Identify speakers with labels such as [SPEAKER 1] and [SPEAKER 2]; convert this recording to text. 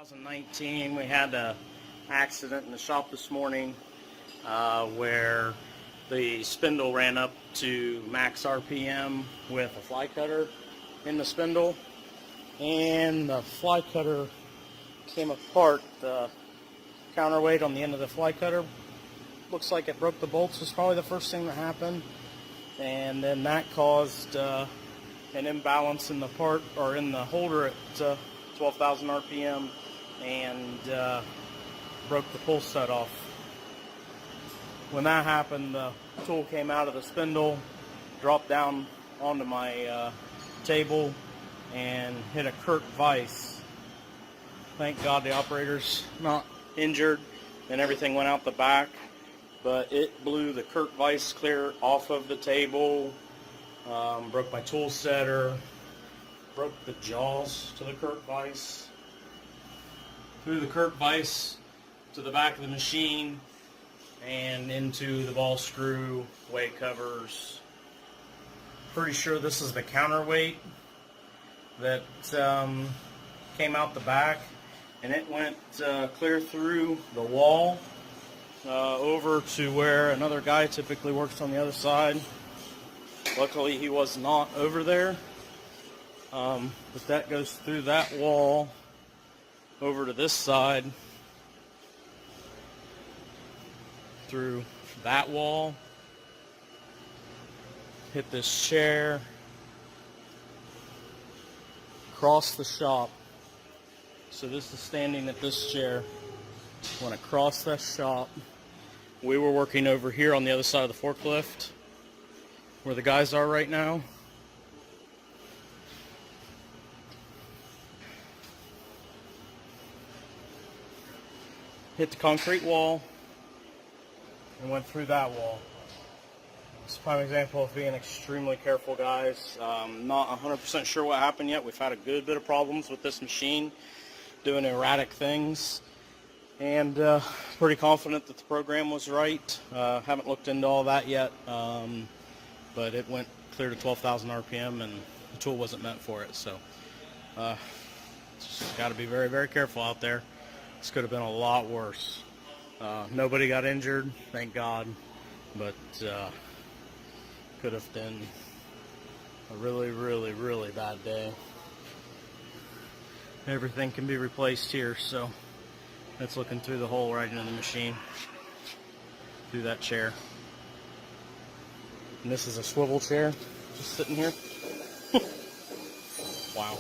[SPEAKER 1] 2019, we had an accident in the shop this morning where the spindle ran up to max RPM with a fly cutter in the spindle, and the fly cutter came apart. The counterweight on the end of the fly cutter looks like it broke the bolts. Was probably the first thing that happened, and then that caused an imbalance in the part, or in the holder at 12,000 RPM, and broke the pull stud off. When that happened, the tool came out of the spindle, dropped down onto my table, and hit a Kurt vise. Thank God the operator's not injured, and everything went out the back, but it blew the Kurt vise clear off of the table, broke my tool setter, broke the jaws to the Kurt vise, threw the Kurt vise to the back of the machine and into the ball screw, weight covers. Pretty sure this is the counterweight that came out the back, and it went clear through the wall over to where another guy typically works on the other side. Luckily he was not over there, but that goes through that wall over to this side, through that wall, hit this chair, across the shop. So this is standing at this chair, went across that shop. We were working over here on the other side of the forklift, where the guys are right now. Hit the concrete wall and went through that wall. It's a prime example of being extremely careful, guys. Not 100% sure what happened yet. We've had a good bit of problems with this machine doing erratic things, and pretty confident that the program was right. Haven't looked into all that yet, but it went clear to 12,000 RPM, and the tool wasn't meant for it. So just got to be very, very careful out there. This could have been a lot worse. Nobody got injured, thank God, but could have been a really, really, really bad day. Everything can be replaced here, so that's looking through the hole right into the machine, through that chair. And this is a swivel chair, just sitting here. Wow.